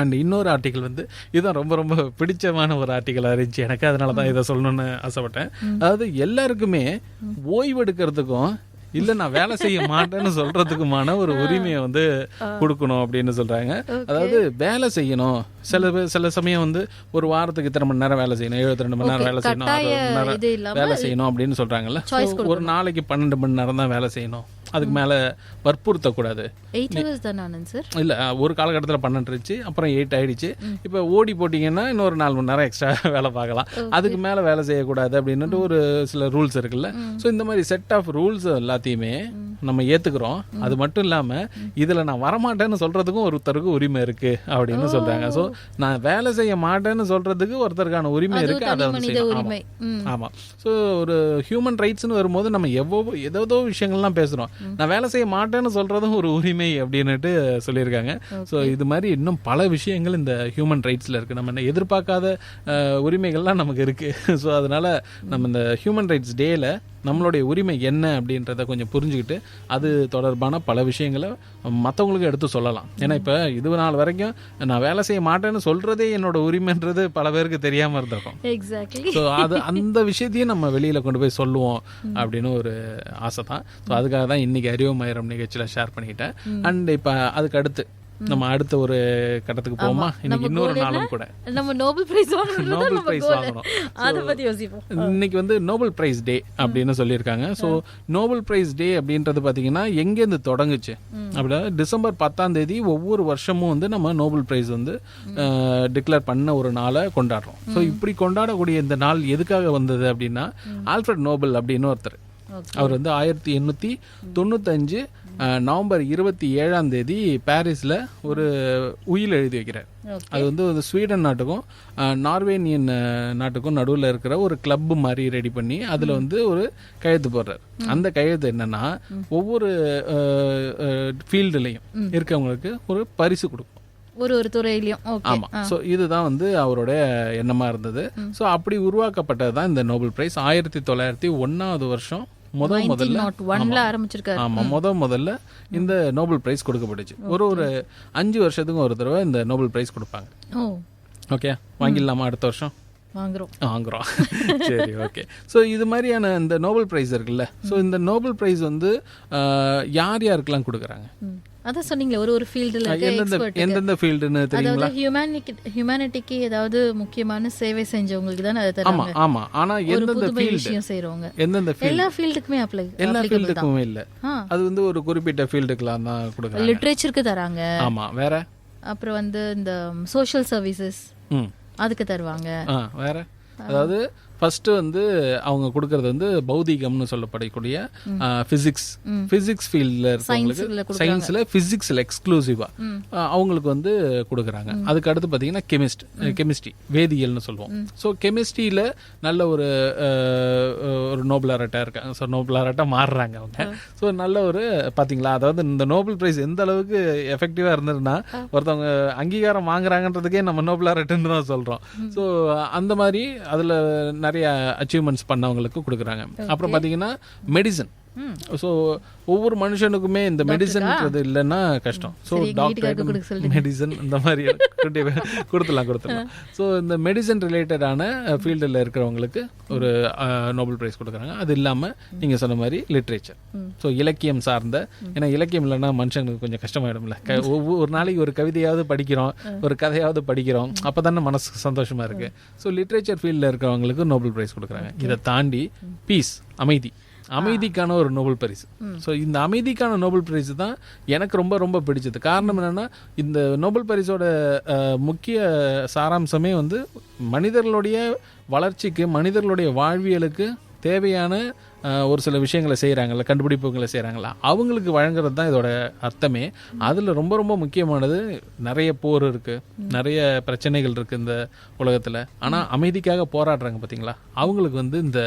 அண்ட் இன்னொரு ஆர்டிகல் வந்து இதுதான் ரொம்ப ரொம்ப பிடிச்சமான ஒரு ஆர்டிகலாக இருந்துச்சு எனக்கு, அதனால தான் இதை சொல்லணும்னு ஆசைப்பட்டேன். அதாவது எல்லாருக்குமே ஓய்வு எடுக்கிறதுக்கும் இல்ல நான் வேலை செய்ய மாட்டேன்னு சொல்றதுக்குமான ஒரு உரிமையை வந்து கொடுக்கணும் அப்படின்னு சொல்றாங்க. அதாவது வேலை செய்யணும், சில சமயம் வந்து ஒரு வாரத்துக்கு இத்தனை மணி நேரம் வேலை செய்யணும், 72 மணி நேரம் வேலை செய்யணும், 60 மணி நேரம் வேலை செய்யணும் அப்படின்னு சொல்றாங்கல்ல. ஒரு நாளைக்கு 12 மணி நேரம் தான் வேலை செய்யணும், அதுக்கு மேல வற்புறுத்தக்கூடாது. 8 hours தானே சார்? இல்ல ஒரு காலகட்டத்தில் 12 இருந்துச்சு, அப்புறம் 8 ஆயிடுச்சு. இப்போ ஓடி போட்டிங்கன்னா இன்னொரு 4 மணி நேரம் எக்ஸ்ட்ரா வேலை பார்க்கலாம், அதுக்கு மேல வேலை செய்யக்கூடாது அப்படின்ட்டு ஒரு சில ரூல்ஸ் இருக்குல்ல. ஸோ இந்த மாதிரி செட் ஆஃப் ரூல்ஸ் எல்லாத்தையுமே நம்ம ஏத்துக்கிறோம். அது மட்டும் இல்லாம இதுல நான் வரமாட்டேன்னு சொல்றதுக்கும் ஒருத்தருக்கு உரிமை இருக்கு அப்படின்னு சொல்றாங்க. ஸோ நான் வேலை செய்ய மாட்டேன்னு சொல்றதுக்கு ஒருத்தருக்கான உரிமை இருக்கு, அதை வந்து செய்யணும். ஆமா. ஸோ ஒரு ஹியூமன் ரைட்ஸ்னு வரும்போது நம்ம ஏதோ விஷயங்கள்லாம் பேசுறோம். நான் வேலை செய்ய மாட்டேன்னு சொல்றதும் ஒரு உரிமை அப்படின்னுட்டு சொல்லியிருக்காங்க. ஸோ இது மாதிரி இன்னும் பல விஷயங்கள் இந்த ஹியூமன் ரைட்ஸ்ல இருக்கு. நம்ம எதிர்பார்க்காத உரிமைகள்லாம் நமக்கு இருக்கு. ஸோ அதனால நம்ம இந்த ஹியூமன் ரைட்ஸ் டேல நம்மளுடைய உரிமை என்ன அப்படின்றத கொஞ்சம் புரிஞ்சுக்கிட்டு அது தொடர்பான பல விஷயங்களை மற்றவங்களுக்கு எடுத்து சொல்லலாம். ஏன்னா இப்போ இது நாள் வரைக்கும் நான் வேலை செய்ய மாட்டேன்னு சொல்றதே என்னோட உரிமைன்றது பல பேருக்கு தெரியாம இருந்திருக்கும். ஸோ அது அந்த விஷயத்தையும் நம்ம வெளியில கொண்டு போய் சொல்லுவோம் அப்படின்னு ஒரு ஆசை தான். ஸோ அதுக்காக தான் இன்னைக்கு அறிவுமயிரம் நிகழ்ச்சியில ஷேர் பண்ணிக்கிட்டேன். அண்ட் இப்போ அதுக்கு அடுத்து நம்ம அடுத்த ஒரு கட்டத்துக்கு போமா. இன்னைக்கு இன்னொரு நாளும் கூட நம்ம நோபல் பிரைஸ் வாங்கணும். அத பத்தி யோசிப்போம். இன்னைக்கு வந்து நோபல் பிரைஸ் டே அப்படின்னு சொல்லியிருக்காங்க. ஸோ நோபல் பிரைஸ் டே அப்படின்றது பாத்தீங்கன்னா எங்கேருந்து தொடங்குச்சு அப்படின்னா டிசம்பர் 10ஆம் தேதி ஒவ்வொரு வருஷமும் வந்து நம்ம நோபல் பிரைஸ் வந்து டிக்ளேர் பண்ண ஒரு நாளை கொண்டாடுறோம். ஸோ இப்படி கொண்டாடக்கூடிய இந்த நாள் எதுக்காக வந்தது அப்படின்னா ஆல்ஃபிரட் நோபல் அப்படின்னு ஒருத்தர், அவர் வந்து 1895 நவம்பர் 27ஆம் தேதி பாரிஸ்ல ஒரு உயில் எழுதி வைக்கிறார். அது வந்து ஸ்வீடன் நாட்டுக்கும் நார்வேனியன் நாட்டுக்கும் நடுவில் இருக்கிற ஒரு கிளப் மாதிரி ரெடி பண்ணி அதுல வந்து ஒரு கையெழுத்து போடுறாரு. அந்த கையெழுத்து என்னன்னா ஒவ்வொரு ஃபீல்டுலையும் இருக்கவங்களுக்கு ஒரு பரிசு கொடுக்கும், ஒரு துறையிலையும். ஆமா. சோ இதுதான் வந்து அவரோட எண்ணமா இருந்தது. சோ அப்படி உருவாக்கப்பட்டது தான் இந்த நோபல் பிரைஸ். 1901ஆவது வருஷம் முதல்ல இந்த நோபல் பிரைஸ் கொடுக்கப்பட்டுச்சு. ஒரு 5 வருஷத்துக்கும் ஒரு தடவை இந்த நோபல் பிரைஸ் கொடுப்பாங்க. ஓகே, வாங்கிடலாமா அடுத்த வருஷம்? வாங்குறோம். சரி, ஓகே. ஸோ இது மாதிரியான இந்த நோபல் பிரைஸ் இருக்குல்ல, ஸோ இந்த நோபல் பிரைஸ் வந்து யாருக்கெல்லாம் கொடுக்குறாங்க? அதான் சொன்னீங்களே ஒரு ஃபீல்டுல எந்தெந்த ஃபீல்டுன்னு தெரியுங்களா? ஹியூமனிட்டிக்கு ஏதாவது முக்கியமான சேவை செஞ்சவங்களுக்கு தான் அதை தராங்க. ஆமா. ஆனா எந்தெந்த ஃபீல்டு செய்றவங்க, எந்தெந்த ஃபீல்டு? எல்லா ஃபீல்டுக்குமே அப்ளை, எல்லா ஃபீல்டுக்குமே இல்ல. அது வந்து ஒரு குறிப்பிட்ட ஃபீல்டுக்குலாம் தான் கொடுக்குறாங்க. லிட்ரேச்சருக்கு தராங்க. ஆமா. வேற அப்புறம் வந்து இந்த சோஷியல் சர்வீசஸ் அதுக்கு தருவாங்க. வேற அதாவது ஃபர்ஸ்ட் வந்து அவங்க கொடுக்கறது வந்து பௌதிகம்னு சொல்லப்படக்கூடிய பிசிக்ஸ் ஃபீல்ட்ல இருக்கவங்களுக்கு, சயின்ஸ்ல பிசிக்ஸ்ல எக்ஸ்க்ளூசிவா அவங்களுக்கு வந்து கொடுக்குறாங்க. அதுக்கு அடுத்து பாத்தீங்கன்னா கெமிஸ்ட்ரி, வேதியியல்னு சொல்லுவோம். ஸோ கெமிஸ்ட்ரியில நல்ல ஒரு நோபல் லாரட்டா இருக்காங்க. ஸோ நோபல் லாரட்டா மாறுறாங்க அவங்க. ஸோ நல்ல ஒரு பாத்தீங்களா, அதாவது இந்த நோபல் பிரைஸ் எந்த அளவுக்கு எஃபெக்டிவா இருந்ததுன்னா ஒருத்தவங்க அங்கீகாரம் வாங்குறாங்கன்றதுக்கே நம்ம நோபல் லாரட்டுன்னு தான் சொல்றோம். ஸோ அந்த மாதிரி அதுல நிறைய அச்சீவ்மெண்ட்ஸ் பண்ணவங்களுக்கு கொடுக்குறாங்க. அப்புறம் பாத்தீங்கன்னா மெடிசன். ஸோ ஒவ்வொரு மனுஷனுக்குமே இந்த மெடிசன்ன்றது இல்லைன்னா கஷ்டம். ஸோ டாக்டர் மெடிசன் இந்த மாதிரி கொடுத்துடலாம். ஸோ இந்த மெடிசன் ரிலேட்டடான ஃபீல்டில் இருக்கிறவங்களுக்கு ஒரு நோபல் பிரைஸ் கொடுக்குறாங்க. அது இல்லாமல் நீங்கள் சொன்ன மாதிரி லிட்ரேச்சர், ஸோ இலக்கியம் சார்ந்த, ஏன்னா இலக்கியம் இல்லைன்னா மனுஷங்களுக்கு கொஞ்சம் கஷ்டமாயிடும்ல. ஒரு நாளைக்கு ஒரு கவிதையாவது படிக்கிறோம், ஒரு கதையாவது படிக்கிறோம், அப்போ தானே மனசுக்கு சந்தோஷமா இருக்கு. ஸோ லிட்ரேச்சர் ஃபீல்டில் இருக்கிறவங்களுக்கு நோபல் பிரைஸ் கொடுக்குறாங்க. இதை தாண்டி பீஸ், அமைதிக்கான ஒரு நோபல் பரிசு. ஸோ இந்த அமைதிக்கான நோபல் பரிசு தான் எனக்கு ரொம்ப ரொம்ப பிடிச்சது. காரணம் என்னன்னா இந்த நோபல் பரிசோட முக்கிய சாராம்சமே வந்து மனிதர்களுடைய வளர்ச்சிக்கு, மனிதர்களுடைய வாழ்வியலுக்கு தேவையான ஒரு சில விஷயங்களை செய்கிறாங்கல்ல, கண்டுபிடிப்புகளை செய்கிறாங்களா, அவங்களுக்கு வழங்குறது தான் இதோட அர்த்தமே. அதில் ரொம்ப ரொம்ப முக்கியமானது, நிறைய போர் இருக்குது, நிறைய பிரச்சனைகள் இருக்குது இந்த உலகத்தில். ஆனால் அமைதிக்காக போராடுறாங்க பார்த்தீங்களா, அவங்களுக்கு வந்து இந்த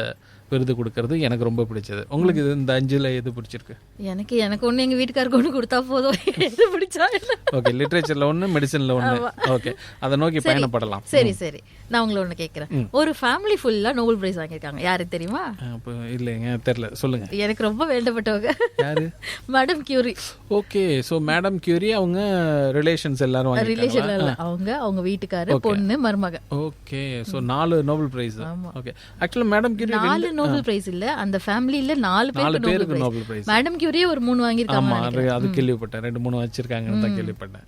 விருது கொடுக்கறது எனக்கு ரொம்ப பிடிச்சது. உங்களுக்கு இது இந்த 5ல் எது பிடிச்சிருக்கு? எனக்கு ஒன்று எங்கள் வீட்டுக்காருக்கு ஒன்று கொடுத்தா போதும், எது பிடிச்சா. ஓகே, லிட்ரேச்சரில் 1, மெடிசனில் 1. ஓகே, அதை நோக்கி பயணப்படலாம். சரி, நான் உங்களை ஒன்று கேட்குறேன். ஒரு ஃபேமிலி ஃபுல்லாக நோபல் பிரைஸ் வாங்கியிருக்காங்க, யாருக்கு தெரியுமா? இல்லைங்க, தெரியல, சொல்லுங்க. எனக்கு ரொம்ப வேண்டப்பட்டவங்க. யாரு? Madam Curie. Okay, so madam Curie அவங்க ரிலேஷன்ஸ் எல்லாரும், ரிலேஷன் இல்லை, அவங்க வீட்டுக்காரு, பொண்ணு, மருமக. Okay, so 4 Nobel prize. Okay, ஆக்சுவலா மேடம் கியூரி 4 நோபல் பிரைஸ் இல்ல, அந்த ஃபேமிலில 4 பேருக்கு நோபல் பிரைஸ். மேடம் கியூரியே ஒரு 3 வாங்கியிருக்காங்க. அது கேள்விப்பட்டேன், 2-3 வச்சிருக்காங்கன்னு தான் கேள்விப்பட்டேன்.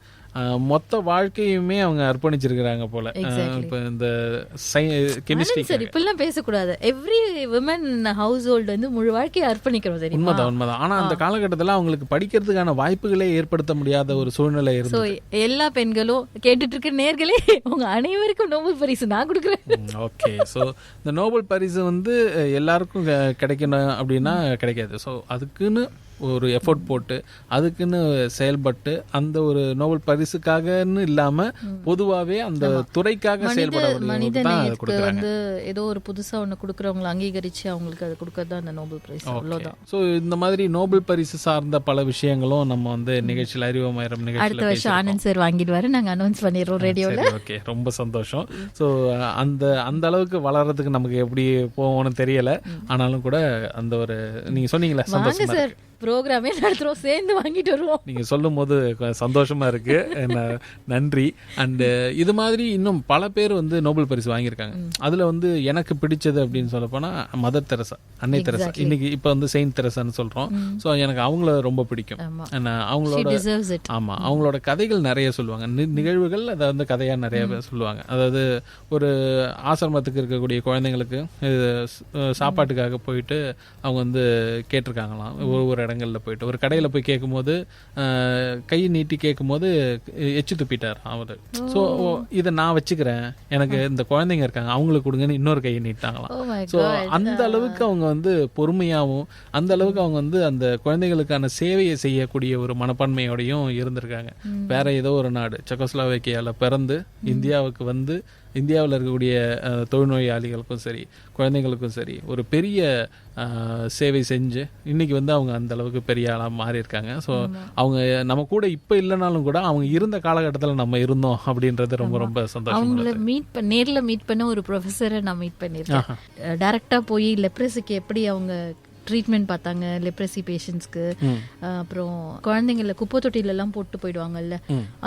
மொத்த வாழ்க்கையுமே அவங்க அர்ப்பணிச்சிருக்கிறாங்க போல. இப்போ இந்த கெமிஸ்ட்ரி சரி இப்பெல்லாம் பேசக்கூடாது. எவ்ரி விமன் ஹவுஸ் ஹோல்டு வந்து முழு வாழ்க்கையை அர்ப்பணிக்கிறோம். சரி, உண்மைதான். ஆனா அந்த காலகட்டத்தில் அவங்களுக்கு படிக்கிறதுக்கான வாய்ப்புகளே ஏற்படுத்த முடியாத ஒரு சூழ்நிலை இருக்கு. எல்லா பெண்களும் கேட்டுட்டு இருக்க நேர்களே, உங்க அனைவருக்கும் நோபல் பரிசு நான் கொடுக்குறேன். ஓகே, ஸோ இந்த நோபல் பரிசு வந்து எல்லாருக்கும் கிடைக்கணும் அப்படின்னா கிடைக்காது. ஸோ அதுக்குன்னு ஒரு எஃபோர்ட் போட்டு அதுக்குன்னு செயல்பட்டு அந்த ஒரு நோபல் பரிசுக்காகன்னு இல்லாம பொதுவாகவே அந்த துறைக்காக செயல்பட வந்து ஏதோ ஒரு புதுசா ஒண்ணு கொடுக்கறவங்களை அங்கீகரிச்சு அவங்களுக்கு அது கொடுக்கறது அந்த நோபல் பிரைஸ். அவ்வளவுதான். ஸோ இந்த மாதிரி நோபல் பரிசு சார்ந்த பல விஷயங்களும் நம்ம வந்து நிகழ்ச்சியில் அறிவோமாயிரம் நிகழ்ச்சியில் அடுத்த வருஷம் ஆனந்த் சார் வாங்கிடுவாரு, நாங்க அனௌன்ஸ் பண்ணிடுறோம் ரேடியோல. ஓகே, ரொம்ப சந்தோஷம். ஸோ அந்த அளவுக்கு வளர்றதுக்கு நமக்கு எப்படி போவோம்னு தெரியல, ஆனாலும் கூட அந்த ஒரு நீங்க சொன்னீங்களா சந்தோஷம் சார் ப்ரோக்ராமே நடத்துறோம், சேர்ந்து வாங்கிட்டு வருவோம். நீங்க சொல்லும் போது சந்தோஷமா இருக்கு, நன்றி. அண்ட் இது மாதிரி இன்னும் பல பேர் வந்து நோபல் பரிசு வாங்கியிருக்காங்க. அதுல வந்து எனக்கு பிடிச்சது அப்படின்னு சொல்ல போனா மதர் தெரசா, அன்னை தெரசா. இன்னைக்கு இப்ப வந்து செயின்ட் தெரசான்னு சொல்றோம். ஸோ எனக்கு அவங்கள ரொம்ப பிடிக்கும். அவங்களோட கதைகள் நிறைய சொல்லுவாங்க, நிகழ்வுகள் அதை வந்து கதையா நிறைய சொல்லுவாங்க. அதாவது ஒரு ஆசிரமத்துக்கு இருக்கக்கூடிய குழந்தைங்களுக்கு சாப்பாட்டுக்காக போயிட்டு அவங்க வந்து கேட்டிருக்காங்களாம். ஒவ்வொரு இடங்கள்ல போயிட்டு ஒரு கடையில போய் கேட்கும்போது கை நீட்டி கேட்கும்போது எச்சு துப்பிட்டார் அவரு. ஸோ இதை நான் வச்சுக்கிறேன், எனக்கு இந்த குழந்தைங்க இருக்காங்க அவங்களுக்கு கொடுங்கன்னு இன்னொரு கையை நீட்டாங்களாம். ஸோ அந்த அளவுக்கு அவங்க வந்து பொறுமையாகவும் அந்த அளவுக்கு அவங்க வந்து அந்த குழந்தைகளுக்கான சேவையை செய்யக்கூடிய ஒரு மனப்பான்மையோடையும் இருந்திருக்காங்க. வேற ஏதோ ஒரு நாடு செக்கோஸ்லோவேக்கியால பிறந்து இந்தியாவுக்கு வந்து இந்தியாவில் இருக்கக்கூடிய தொழுநோயாளிகளுக்கும் சரி குழந்தைங்களுக்கும் சரி ஒரு பெரிய சேவை செஞ்சு இன்னைக்கு வந்து அவங்க அந்த அளவுக்கு பெரிய ஆளாக மாறி இருக்காங்க. ஸோ அவங்க நம்ம கூட இப்போ இல்லைனாலும் கூட அவங்க இருந்த காலகட்டத்தில் நம்ம இருந்தோம் அப்படின்றது ரொம்ப ரொம்ப சந்தோஷம். அவங்கள நேரில் மீட் பண்ண ஒரு ப்ரொஃபஸரை நான் மீட் பண்ணியிருக்கேன். டைரக்டா போய் லெப்ரஸிக்கு எப்படி அவங்க ட்ரீட்மெண்ட் பார்த்தாங்க லெப்ரசி பேஷண்ட்ஸ்க்கு. அப்புறம் குழந்தைங்கள குப்பை தொட்டிலெல்லாம் போட்டு போயிடுவாங்கல்ல,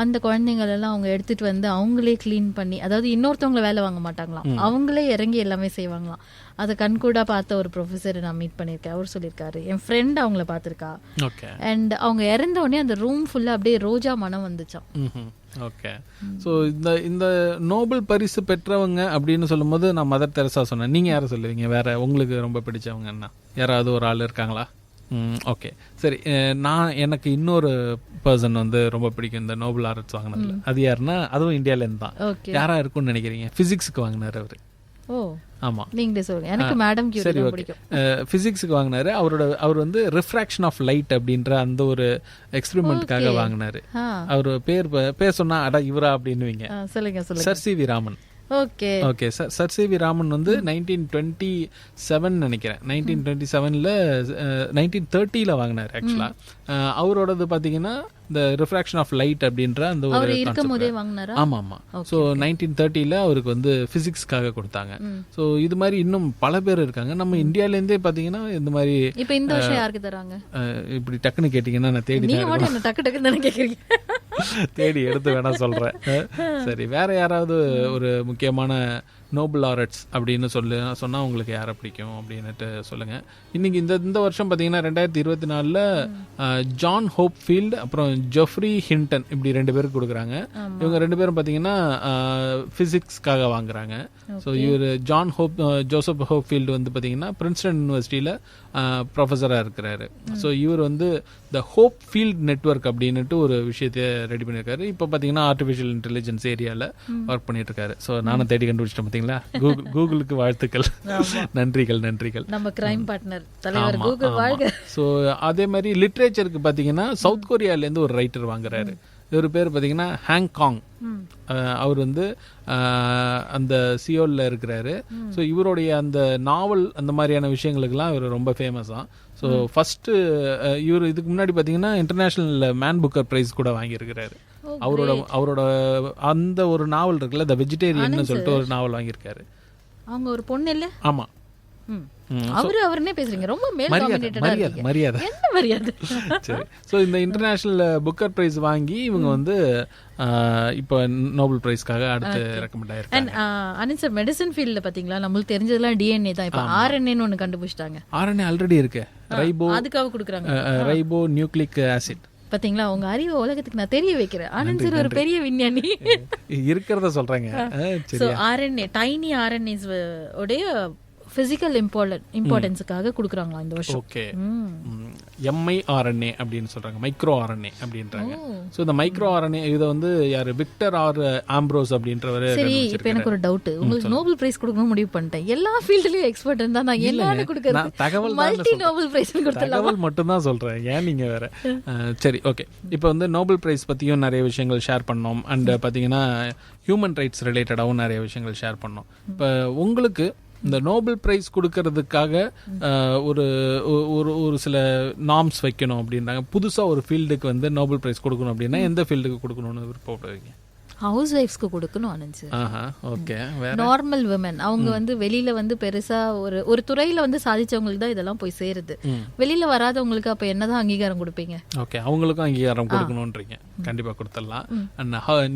அந்த குழந்தைங்களெல்லாம் அவங்க எடுத்துட்டு வந்து அவங்களே கிளீன் பண்ணி, அதாவது இன்னொருத்தவங்களை வேலை வாங்க மாட்டாங்களாம், அவங்களே இறங்கி எல்லாமே செய்வாங்களாம். அதை கண்கூடா பார்த்த ஒரு ப்ரொஃபஸரை நான் மீட் பண்ணியிருக்கேன். அவர் சொல்லியிருக்காரு, என் ஃப்ரெண்ட் அவங்கள பார்த்துருக்கா. அண்ட் அவங்க இறந்த உடனே அந்த ரூம் ஃபுல்லா அப்படியே ரோஜா மனம் வந்துச்சான். ஓகே, ஸோ இந்த நோபல் பரிசு பெற்றவங்க அப்படின்னு சொல்லும்போது நான் மதர் தெரசா சொன்னேன். நீங்கள் யாரை சொல்லுவீங்க? வேற உங்களுக்கு ரொம்ப பிடிச்சவங்க என்ன, யாராவது ஒரு ஆள் இருக்காங்களா? ஓகே, சரி. எனக்கு இன்னொரு பர்சன் வந்து ரொம்ப பிடிக்கும் இந்த நோபல் ஆர்ட்ஸ் வாங்கினதுல. அது யாருன்னா அதுவும் இந்தியாவிலேருந்து தான். யாரா இருக்கும்னு நினைக்கிறீங்க? பிசிக்ஸுக்கு வாங்கினார் அவரு. ஆமா, நீங்களே சொல்லுங்க. எனக்கு மேடம் சரி, ஓகே. பிசிக்ஸுக்கு வாங்கினாரு. அவர் வந்து ரிஃப்ராக்ஷன் ஆஃப் லைட் அப்படின்ற அந்த ஒரு எக்ஸ்பெரிமெண்ட்காக வாங்கினாரு. அவர் பேர் சொன்னா அடா இவரா அப்படின்னுவீங்க. Sir C V Raman. Okay sir, Sir C V Raman வந்து 1927 நினைக்கிறேன். 1927ல 1930ல வாங்கினார். ஆக்சுவலா அவரோடது பாத்தீங்கன்னா இந்த ரிஃப்ராக்ஷன் ஆஃப் லைட் அப்படின்ற அந்த ஒரு ஆமா. ஸோ 1930ல அவருக்கு வந்து பிசிக்ஸ்க்காக கொடுத்தாங்க. ஸோ இது மாதிரி இன்னும் பல பேர் இருக்காங்க நம்ம இந்தியாவிலேருந்தே பாத்தீங்கன்னா. இந்த மாதிரி இப்போ இந்த வருஷம் யாருக்கு தராங்க இப்படி டக்குன்னு கேட்டீங்கன்னா நான் தேடி எடுத்து வேணா சொல்றேன். சரி, வேற யாராவது ஒரு முக்கியமான நோபல் ஆர்ட்ஸ் அப்படின்னு சொன்னா உங்களுக்கு யாரை பிடிக்கும் அப்படின்னுட்டு சொல்லுங்க. இன்னைக்கு இந்த வருஷம் பார்த்தீங்கன்னா 2024ல ஜான் ஹோப்ஃபீல்ட் அப்புறம் ஜெஃப்ரி ஹிண்டன் இப்படி 2 பேருக்கு கொடுக்குறாங்க. இவங்க 2 பேரும் பார்த்தீங்கன்னா பிசிக்ஸ்க்காக வாங்குறாங்க. ஸோ இவர் ஜோசப் ஹோப்ஃபீல்டு வந்து பார்த்தீங்கன்னா பிரின்ஸ்டன் யூனிவர்சிட்டியில் ப்ரொஃபஸராக இருக்கிறாரு. ஸோ இவர் வந்து த ஹோப் ஃபீல்ட் நெட்வொர்க் அப்படின்னுட்டு ஒரு விஷயத்தை ரெடி பண்ணியிருக்காரு. இப்போ பார்த்தீங்கன்னா ஆர்டிஃபிஷியல் இன்டெலிஜென்ஸ் ஏரியாவில் ஒர்க் பண்ணிட்டு இருக்காரு. ஸோ நானும் தேடி கண்டுபிடிச்சிட்டேன் பார்த்தீங்களா. கூகுளுக்கு வாழ்த்துக்கள். நன்றிகள். நம்ம கிரைம் பார்ட்னர் தலைவர் கூகுள் வாழ்க. ஸோ அதே மாதிரி லிட்ரேச்சருக்கு பார்த்தீங்கன்னா சவுத் கொரியாலேருந்து ஒரு ரைட்டர் வாங்குறாரு. இவர் பேர் பார்த்தீங்கன்னா ஹாங்காங். அவர் வந்து அந்த சியோலில் இருக்கிறாரு. ஸோ இவருடைய அந்த நாவல் அந்த மாதிரியான விஷயங்களுக்கெல்லாம் இவர் ரொம்ப ஃபேமஸாக. ஸோ ஃபஸ்ட்டு இவர் இதுக்கு முன்னாடி பார்த்தீங்கன்னா இன்டர்நேஷ்னல் மேன் புக்கர் ப்ரைஸ் கூட வாங்கியிருக்கிறாரு. அவரோட அந்த ஒரு நாவல் இருக்குல்ல த வெஜிடேரியன் சொல்லிட்டு ஒரு நாவல் வாங்கியிருக்காரு. அவங்க ஒரு பொண்ணு இல்லை? ஆமாம், அவருன்னே பேசுறீங்க, ரொம்ப மேல் டாமினேட்டடா இருக்கீங்க. மரியாதை என்ன மரியாதை? சரி. ஸோ இந்த இன்டர்நேஷனல் புக்கர் பிரைஸ் வாங்கி இவங்க வந்து இப்போ நோபல் பிரைஸ்க்காக அடுத்து ரெக்கமெண்ட் ஆயிருக்காங்க. அண்ட் அனில் சார், மெடிசன் ஃபீல்ட்ல பாத்தீங்களா, நம்மளுக்கு தெரிஞ்சதெல்லாம் டிஎன்ஏ தான். இப்போ ஆர்என்ஏன்னு ஒன்று கண்டுபிடிச்சிட்டாங்க. ஆர்என்ஏ ஆல்ரெடி இருக்கு, அதுக்காக கொடுக்குறாங்க, ரைபோ நியூக்ளிக் ஆசிட். பாத்தீங்களா, உங்க அறிவு உலகத்துக்கு நான் தெரிய வைக்கிறேன். ஆனந்த் சார் ஒரு பெரிய விஞ்ஞானி இருக்கிறத சொல்றாங்க. சோ ஆர்என்ஏ, டைனி ஆர்என்ஏஸ் உடைய பிசிக்கல் இம்பார்ட்டன்ஸுக்காக கொடுக்குறாங்களா இந்த வருஷம். ஓகே. mRNA அப்படின்னு சொல்றாங்க, மைக்ரோ ஆர்என்ஏ அப்படின்றாங்க. ஸோ இந்த மைக்ரோ ஆர்என்ஏ இதை வந்து யாரு விக்டர் ஆர் ஆம்ப்ரோஸ் அப்படின்றவர். சரி, இப்போ எனக்கு ஒரு டவுட். உங்களுக்கு நோபல் பிரைஸ் கொடுக்கணும் முடிவு பண்ணிட்டேன். எல்லா ஃபீல்ட்லயும் எக்ஸ்பர்ட் இருந்தா நான் என்னன்னு கொடுக்கறது? தகவல் மல்டி நோபல் பிரைஸ் கொடுத்தலாம். தகவல் மட்டும் தான் சொல்றேன், ஏன் நீங்க வேற. சரி, ஓகே. இப்போ வந்து நோபல் பிரைஸ் பத்தியும் நிறைய விஷயங்கள் ஷேர் பண்ணோம். அண்ட் பாத்தீங்கன்னா ஹியூமன் ரைட்ஸ் ரிலேட்டடாகவும் நிறைய விஷயங்கள் ஷேர் பண்ணோம். இப்போ உங்களுக்கு இந்த நோபல் பிரைஸ் கொடுக்கறதுக்காக ஒரு ஒரு சில நார்ம்ஸ் வைக்கணும் அப்படின்றாங்க. புதுசாக ஒரு ஃபீல்டுக்கு வந்து நோபல் பிரைஸ் கொடுக்கணும் அப்படின்னா எந்த ஃபீல்டுக்கு கொடுக்கணும்னு விருப்பப்படுவீங்க? ஹவுஸ் ஒய்ஃப்ஸ்க்கு கொடுக்கணும் Anand sir. Okay. Normal women அவங்க வந்து வெளியில வந்து பெருசா ஒரு துறையில வந்து சாதிச்சவங்களுக்கு தான் இதெல்லாம் போய் சேருது. வெளியில வராதவங்களுக்கு அப்ப என்னதான் அங்கீகாரம் கொடுப்பீங்க? ஓகே, அவங்களுக்கும் அங்கீகாரம் கொடுக்கணும்ன்றீங்க. கண்டிப்பா கொடுத்துடலாம்.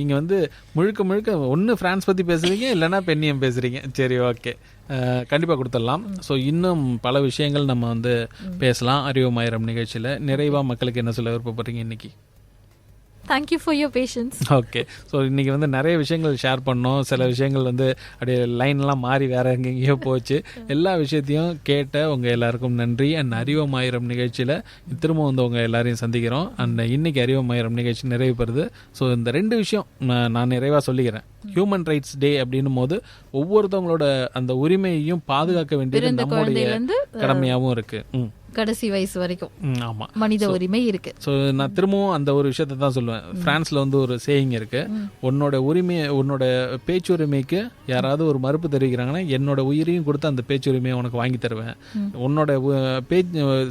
நீங்க வந்து முழுக்க முழுக்க ஒன்னு பிரான்ஸ் பத்தி பேசுறீங்க, இல்லைன்னா பெண்ணியம் பேசுறீங்க. சரி, ஓகே, கண்டிப்பா கொடுத்துடலாம். ஸோ இன்னும் பல விஷயங்கள் நம்ம வந்து பேசலாம் அறிவுமாயிரம் நிகழ்ச்சியில. நிறைவா மக்களுக்கு என்ன சொல்ல விருப்பப்படுறீங்க இன்னைக்கு? Thank you for your patience. Okay. So இன்றைக்கி வந்து நிறைய விஷயங்கள் ஷேர் பண்ணோம். சில விஷயங்கள் வந்து அப்படியே லைன்லாம் மாறி வேற எங்கெங்கேயோ போச்சு. எல்லா விஷயத்தையும் கேட்ட உங்கள் எல்லாருக்கும் நன்றி. அண்ட் அறிவமாயிரம் நிகழ்ச்சியில் திரும்ப வந்து உங்கள் எல்லாரையும் சந்திக்கிறோம். அண்ட் இன்னைக்கு அறிவமாயிரம் நிகழ்ச்சி நிறைவு பெறுது. ஸோ இந்த ரெண்டு விஷயம் நான் நிறைவாக சொல்லிக்கிறேன். ஹியூமன் ரைட்ஸ் டே அப்படின்னும் போது ஒவ்வொருத்தவங்களோட அந்த உரிமையையும் பாதுகாக்க வேண்டியது நம்மளுடைய கடமையாகவும் இருக்கு. கடைசி வயசு வரைக்கும் ஆமா மனித உரிமை இருக்கு. ஸோ நான் திரும்பவும் அந்த ஒரு விஷயத்தை தான் சொல்லுவேன். பிரான்ஸ்ல வந்து ஒரு சேயிங் இருக்கு, உன்னோட உரிமையை, உன்னோட பேச்சுரிமைக்கு யாராவது ஒரு மறுப்பு தெரிவிக்கிறாங்கன்னா என்னோட உயிரையும் கொடுத்து அந்த பேச்சுரிமையை உனக்கு வாங்கி தருவேன். உன்னோட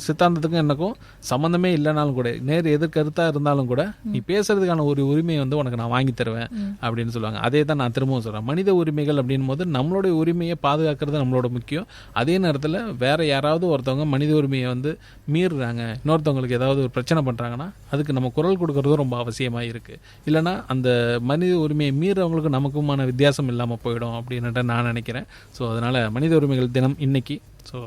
சித்தாந்தத்துக்கும் எனக்கும் சம்மந்தமே இல்லைனாலும் கூட, நேர் எதிர்கருத்தா இருந்தாலும் கூட நீ பேசுறதுக்கான ஒரு உரிமையை வந்து உனக்கு நான் வாங்கி தருவேன் அப்படின்னு சொல்லுவாங்க. அதே தான் நான் திரும்பவும் சொல்றேன். மனித உரிமைகள் அப்படின் போது நம்மளுடைய உரிமையை பாதுகாக்கிறது நம்மளோட முக்கியம். அதே நேரத்தில் வேற யாராவது ஒருத்தவங்க மனித உரிமையை வந்து மீறுறாங்க, இன்னொருத்தவங்களுக்கு ஏதாவது ஒரு பிரச்சனை பண்றாங்கன்னா அதுக்கு நம்ம குரல் கொடுக்கறதும் ரொம்ப அவசியமா இருக்கு. இல்லைன்னா அந்த மனித உரிமையை மீறவங்களுக்கு நமக்குமான வித்தியாசம் இல்லாமல் போயிடும் அப்படின்னு நான் நினைக்கிறேன். ஸோ அதனால மனித உரிமைகள் தினம் இன்னைக்கு. ஸோ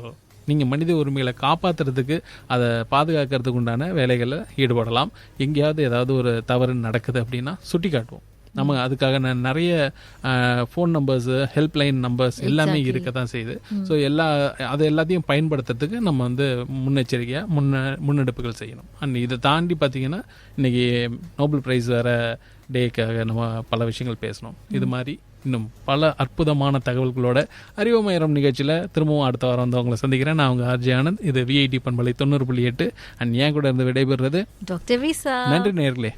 நீங்கள் மனித உரிமைகளை காப்பாற்றுறதுக்கு, அதை பாதுகாக்கிறதுக்கு உண்டான வேலைகளில் ஈடுபடலாம். எங்கேயாவது ஏதாவது ஒரு தவறு நடக்குது அப்படின்னா சுட்டி காட்டுவோம். நம்ம அதுக்காக நிறைய ஃபோன் நம்பர்ஸ், ஹெல்ப்லைன் நம்பர்ஸ் எல்லாமே இருக்க தான் செய்யுது. ஸோ அது எல்லாத்தையும் பயன்படுத்துறதுக்கு நம்ம வந்து முன்னெச்சரிக்கையாக முன்னெடுப்புகள் செய்யணும். அண்ட் இதை தாண்டி பார்த்தீங்கன்னா இன்னைக்கு நோபல் பிரைஸ் வேற டேக்காக நம்ம பல விஷயங்கள் பேசணும். இது மாதிரி இன்னும் பல அற்புதமான தகவல்களோட அறிவுமயிரம் நிகழ்ச்சியில் திரும்பவும் அடுத்த வாரம் வந்து அவங்களை சந்திக்கிறேன். நான் அவங்க ஆர்ஜே ஆனந்த். இது விஐடி பண்பலை 90.8. அண்ட் ஏன் கூட இருந்து விடைபெறுறது டாக்டர் வீசா. நன்றி நேயர்களே.